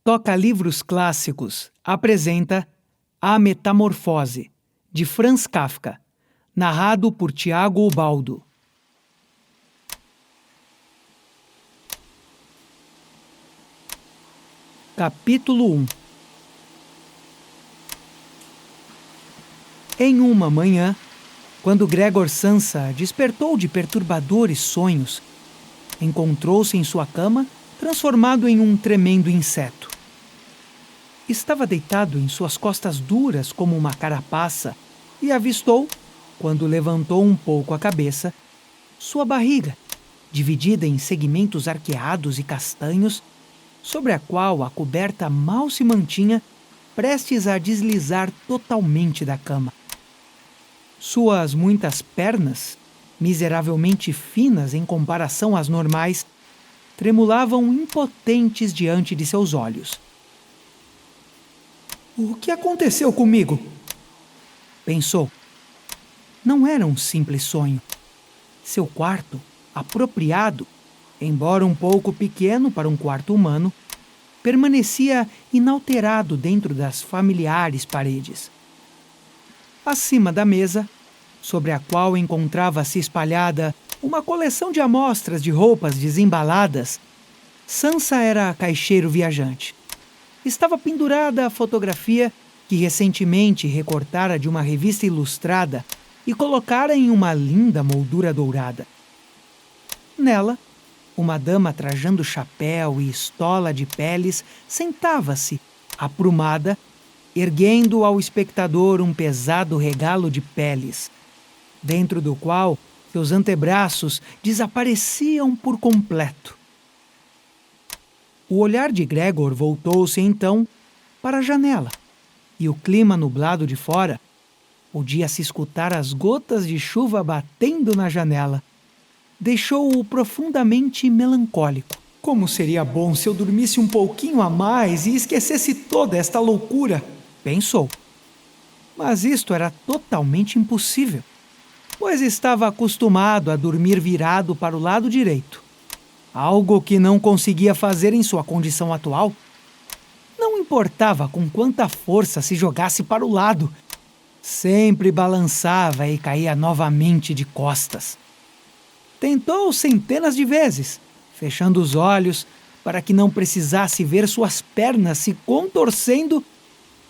Toca Livros Clássicos apresenta A Metamorfose, de Franz Kafka, narrado por Tiago Ubaldo. Capítulo 1. Em uma manhã, quando Gregor Samsa despertou de perturbadores sonhos, encontrou-se em sua cama transformado em um tremendo inseto. Estava deitado em suas costas duras como uma carapaça e avistou, quando levantou um pouco a cabeça, sua barriga, dividida em segmentos arqueados e castanhos, sobre a qual a coberta mal se mantinha, prestes a deslizar totalmente da cama. Suas muitas pernas, miseravelmente finas em comparação às normais, tremulavam impotentes diante de seus olhos. O que aconteceu comigo? Pensou. Não era um simples sonho. Seu quarto, apropriado, embora um pouco pequeno para um quarto humano, permanecia inalterado dentro das familiares paredes. Acima da mesa, sobre a qual encontrava-se espalhada uma coleção de amostras de roupas desembaladas, Samsa era caixeiro viajante. Estava pendurada a fotografia que recentemente recortara de uma revista ilustrada e colocara em uma linda moldura dourada. Nela, uma dama trajando chapéu e estola de peles sentava-se, aprumada, erguendo ao espectador um pesado regalo de peles, dentro do qual seus antebraços desapareciam por completo. O olhar de Gregor voltou-se então para a janela, e o clima nublado de fora podia-se escutar as gotas de chuva batendo na janela. Deixou-o profundamente melancólico. Como seria bom se eu dormisse um pouquinho a mais e esquecesse toda esta loucura, pensou. Mas isto era totalmente impossível, pois estava acostumado a dormir virado para o lado direito. Algo que não conseguia fazer em sua condição atual. Não importava com quanta força se jogasse para o lado. Sempre balançava e caía novamente de costas. Tentou centenas de vezes, fechando os olhos para que não precisasse ver suas pernas se contorcendo,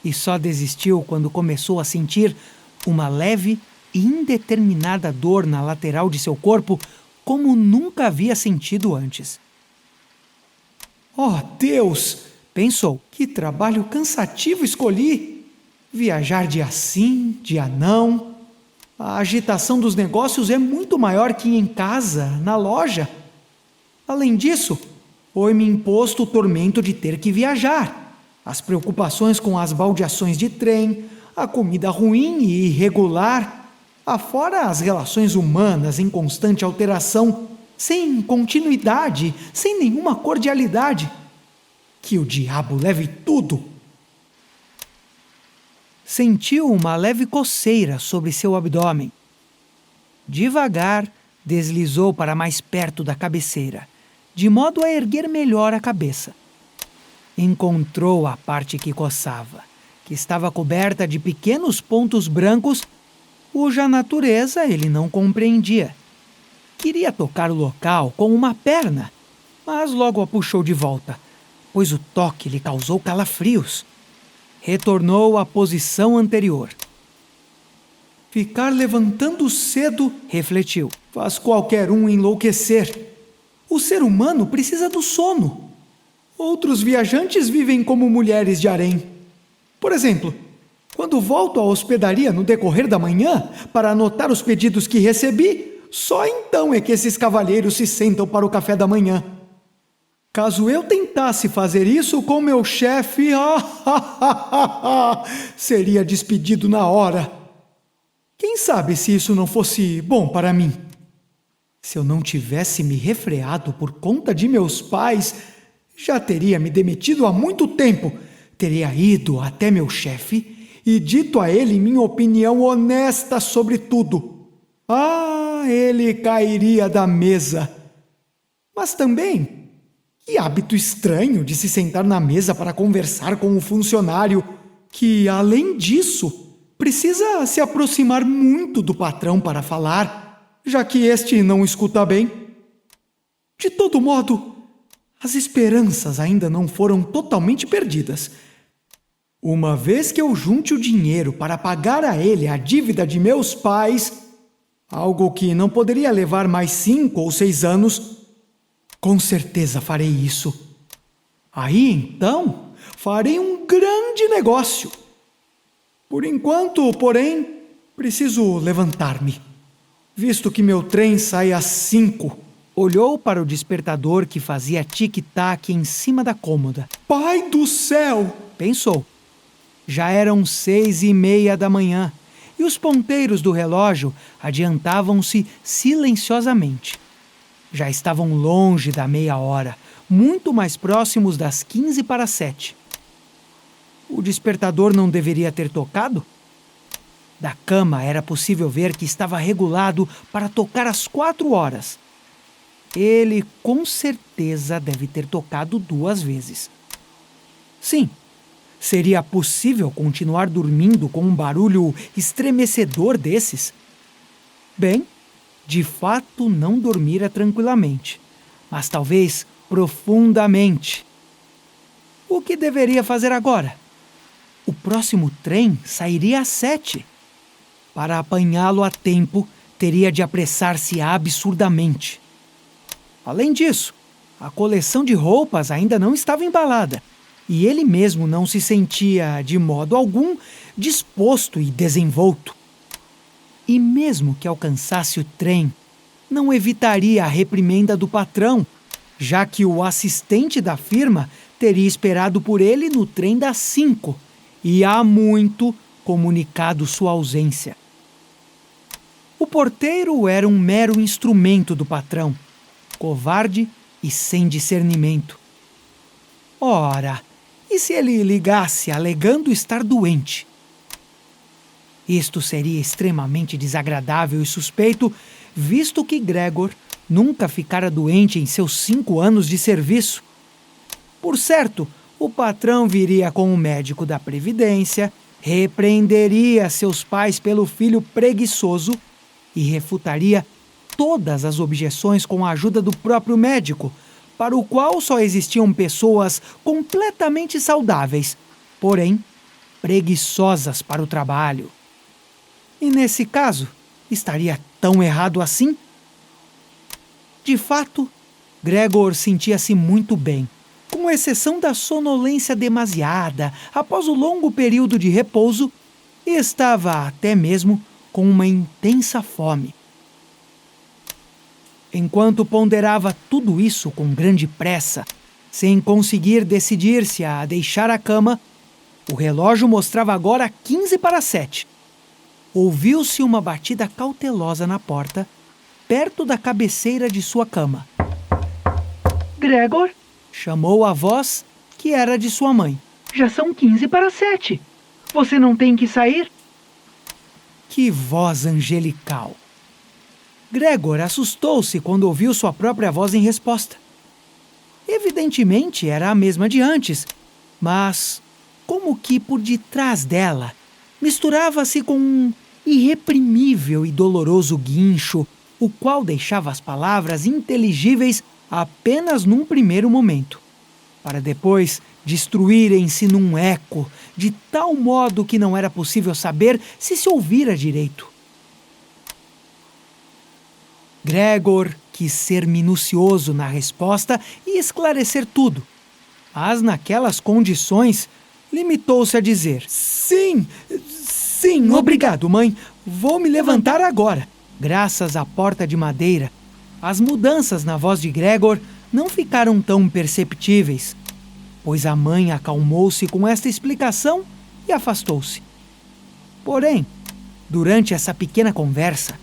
e só desistiu quando começou a sentir uma leve e indeterminada dor na lateral de seu corpo, como nunca havia sentido antes. Oh, Deus! Pensou, que trabalho cansativo escolhi! Viajar dia sim, dia não. A agitação dos negócios é muito maior que em casa, na loja. Além disso, foi-me imposto o tormento de ter que viajar, as preocupações com as baldeações de trem, a comida ruim e irregular, afora as relações humanas em constante alteração, sem continuidade, sem nenhuma cordialidade. Que o diabo leve tudo! Sentiu uma leve coceira sobre seu abdômen. Devagar, deslizou para mais perto da cabeceira, de modo a erguer melhor a cabeça. Encontrou a parte que coçava, que estava coberta de pequenos pontos brancos, cuja natureza ele não compreendia. Queria tocar o local com uma perna, mas logo a puxou de volta, pois o toque lhe causou calafrios. Retornou à posição anterior. Ficar levantando cedo, refletiu, faz qualquer um enlouquecer. O ser humano precisa do sono. Outros viajantes vivem como mulheres de harém. Por exemplo, quando volto à hospedaria no decorrer da manhã para anotar os pedidos que recebi, só então é que esses cavalheiros se sentam para o café da manhã. Caso eu tentasse fazer isso com meu chefe, seria despedido na hora. Quem sabe se isso não fosse bom para mim? Se eu não tivesse me refreado por conta de meus pais, já teria me demitido há muito tempo. Teria ido até meu chefe e dito a ele minha opinião honesta sobre tudo. Ele cairia da mesa. Mas também, E hábito estranho de se sentar na mesa para conversar com o funcionário, que, além disso, precisa se aproximar muito do patrão para falar, já que este não escuta bem. De todo modo, as esperanças ainda não foram totalmente perdidas. Uma vez que eu junte o dinheiro para pagar a ele a dívida de meus pais, algo que não poderia levar mais 5 ou 6 anos, com certeza farei isso. Aí, então, farei um grande negócio. Por enquanto, porém, preciso levantar-me, visto que meu trem sai às 5. Olhou para o despertador que fazia tic-tac em cima da cômoda. Pai do céu! Pensou. Já eram 6:30 da manhã e os ponteiros do relógio adiantavam-se silenciosamente. Já estavam longe da meia-hora, muito mais próximos das 6:45. O despertador não deveria ter tocado? Da cama era possível ver que estava regulado para tocar às 4 horas. Ele, com certeza, deve ter tocado 2 vezes. Sim, seria possível continuar dormindo com um barulho estremecedor desses? Bem, de fato não dormira tranquilamente, mas talvez profundamente. O que deveria fazer agora? O próximo trem sairia às 7. Para apanhá-lo a tempo, teria de apressar-se absurdamente. Além disso, a coleção de roupas ainda não estava embalada, e ele mesmo não se sentia, de modo algum, disposto e desenvolto. E mesmo que alcançasse o trem, não evitaria a reprimenda do patrão, já que o assistente da firma teria esperado por ele no trem das 5 e há muito comunicado sua ausência. O porteiro era um mero instrumento do patrão, covarde e sem discernimento. Ora, e se ele ligasse alegando estar doente? Isto seria extremamente desagradável e suspeito, visto que Gregor nunca ficara doente em seus 5 anos de serviço. Por certo, o patrão viria com o médico da Previdência, repreenderia seus pais pelo filho preguiçoso e refutaria todas as objeções com a ajuda do próprio médico, para o qual só existiam pessoas completamente saudáveis, porém preguiçosas para o trabalho. E nesse caso, estaria tão errado assim? De fato, Gregor sentia-se muito bem, com exceção da sonolência demasiada após o longo período de repouso, e estava até mesmo com uma intensa fome. Enquanto ponderava tudo isso com grande pressa, sem conseguir decidir-se a deixar a cama, o relógio mostrava agora 6:45. Ouviu-se uma batida cautelosa na porta, perto da cabeceira de sua cama. Gregor? Chamou a voz, que era de sua mãe. Já são 6:45. Você não tem que sair? Que voz angelical! Gregor assustou-se quando ouviu sua própria voz em resposta. Evidentemente era a mesma de antes, mas, como que por detrás dela, misturava-se com um irreprimível e doloroso guincho, o qual deixava as palavras inteligíveis apenas num primeiro momento, para depois destruírem-se num eco, de tal modo que não era possível saber se ouvira direito. Gregor quis ser minucioso na resposta e esclarecer tudo, mas naquelas condições limitou-se a dizer: Sim, obrigado, mãe. Vou me levantar agora. Graças à porta de madeira, as mudanças na voz de Gregor não ficaram tão perceptíveis, pois a mãe acalmou-se com esta explicação e afastou-se. Porém, durante essa pequena conversa,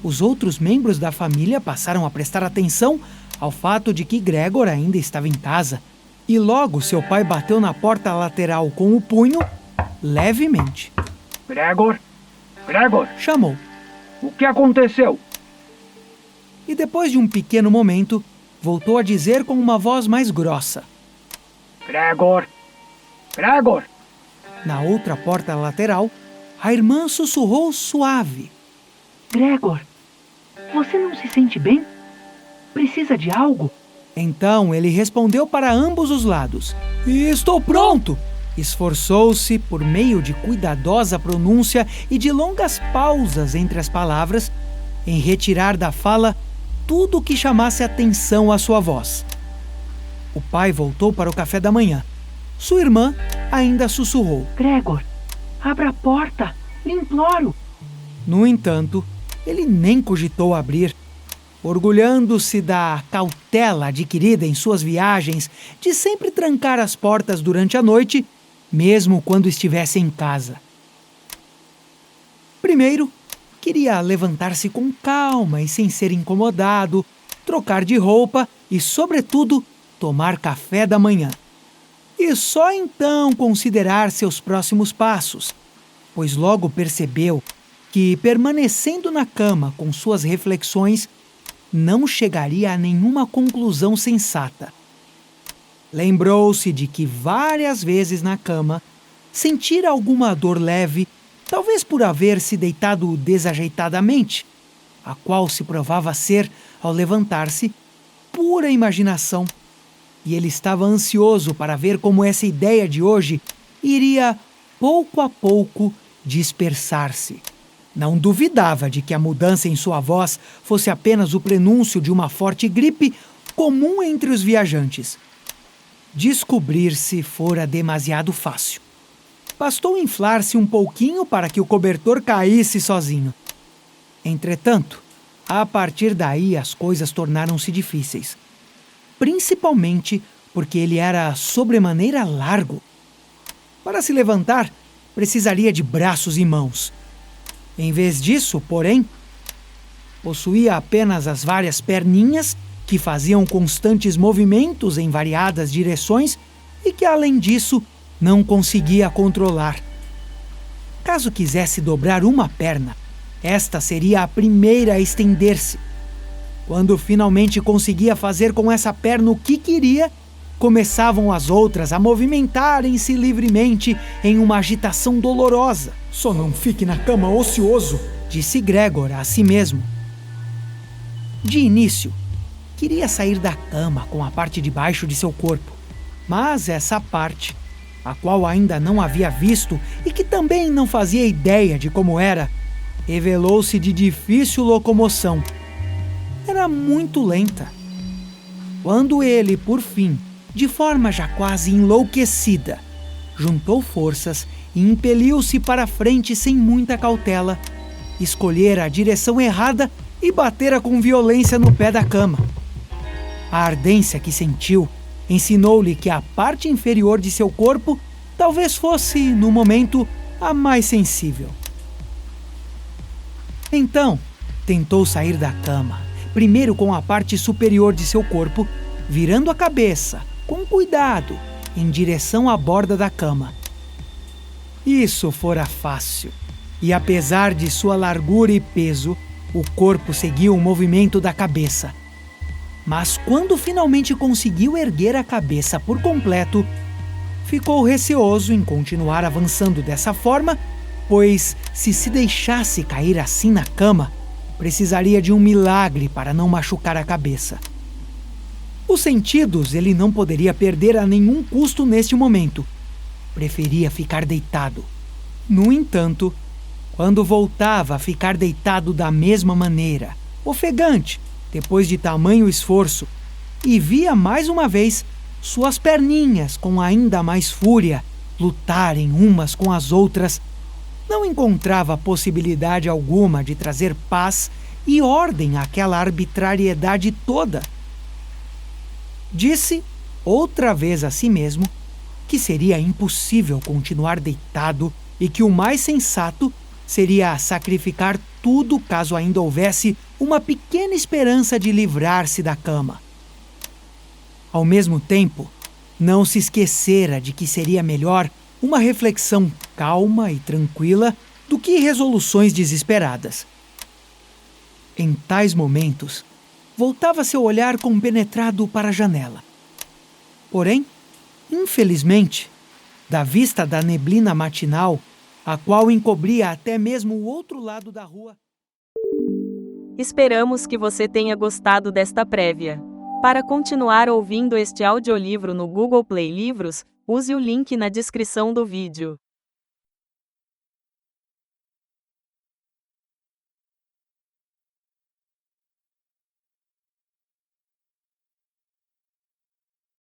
os outros membros da família passaram a prestar atenção ao fato de que Gregor ainda estava em casa, e logo seu pai bateu na porta lateral com o punho, levemente. Gregor, Chamou. o que aconteceu? E depois de um pequeno momento, voltou a dizer com uma voz mais grossa: Gregor! Gregor! Na outra porta lateral, a irmã sussurrou suave: Gregor, você não se sente bem? Precisa de algo? Então ele respondeu para ambos os lados: Estou pronto! Esforçou-se, por meio de cuidadosa pronúncia e de longas pausas entre as palavras, em retirar da fala tudo o que chamasse atenção à sua voz. O pai voltou para o café da manhã. Sua irmã ainda sussurrou: Gregor, abra a porta, lhe imploro. No entanto, ele nem cogitou abrir, orgulhando-se da cautela adquirida em suas viagens de sempre trancar as portas durante a noite, mesmo quando estivesse em casa. Primeiro, queria levantar-se com calma e sem ser incomodado, trocar de roupa e, sobretudo, tomar café da manhã. E só então considerar seus próximos passos, pois logo percebeu que, permanecendo na cama com suas reflexões, não chegaria a nenhuma conclusão sensata. Lembrou-se de que várias vezes na cama sentira alguma dor leve, talvez por haver se deitado desajeitadamente, a qual se provava ser, ao levantar-se, pura imaginação, e ele estava ansioso para ver como essa ideia de hoje iria, pouco a pouco, dispersar-se. Não duvidava de que a mudança em sua voz fosse apenas o prenúncio de uma forte gripe comum entre os viajantes. Descobrir-se fora demasiado fácil. Bastou inflar-se um pouquinho para que o cobertor caísse sozinho. Entretanto, a partir daí as coisas tornaram-se difíceis. Principalmente porque ele era sobremaneira largo. Para se levantar, precisaria de braços e mãos. Em vez disso, porém, possuía apenas as várias perninhas que faziam constantes movimentos em variadas direções e que, além disso, não conseguia controlar. Caso quisesse dobrar uma perna, esta seria a primeira a estender-se. Quando finalmente conseguia fazer com essa perna o que queria, começavam as outras a movimentarem-se livremente em uma agitação dolorosa. Só não fique na cama ocioso, disse Gregor a si mesmo. De início, queria sair da cama com a parte de baixo de seu corpo, mas essa parte, a qual ainda não havia visto e que também não fazia ideia de como era, revelou-se de difícil locomoção. Era muito lenta. Quando ele, por fim, de forma já quase enlouquecida, juntou forças e impeliu-se para frente sem muita cautela, escolhera a direção errada e batera com violência no pé da cama. A ardência que sentiu ensinou-lhe que a parte inferior de seu corpo talvez fosse, no momento, a mais sensível. Então, tentou sair da cama, primeiro com a parte superior de seu corpo, virando a cabeça, com cuidado, em direção à borda da cama. Isso fora fácil, e apesar de sua largura e peso, o corpo seguiu o movimento da cabeça. Mas quando finalmente conseguiu erguer a cabeça por completo, ficou receoso em continuar avançando dessa forma, pois se deixasse cair assim na cama, precisaria de um milagre para não machucar a cabeça. Os sentidos ele não poderia perder a nenhum custo neste momento. Preferia ficar deitado. No entanto, quando voltava a ficar deitado da mesma maneira, ofegante, depois de tamanho esforço, e via mais uma vez suas perninhas com ainda mais fúria lutarem umas com as outras, não encontrava possibilidade alguma de trazer paz e ordem àquela arbitrariedade toda. Disse, outra vez a si mesmo, que seria impossível continuar deitado e que o mais sensato seria sacrificar tudo caso ainda houvesse uma pequena esperança de livrar-se da cama. Ao mesmo tempo, não se esquecera de que seria melhor uma reflexão calma e tranquila do que resoluções desesperadas. Em tais momentos, voltava seu olhar compenetrado para a janela. Porém, infelizmente, da vista da neblina matinal, a qual encobria até mesmo o outro lado da rua. Esperamos que você tenha gostado desta prévia. Para continuar ouvindo este audiolivro no Google Play Livros, use o link na descrição do vídeo.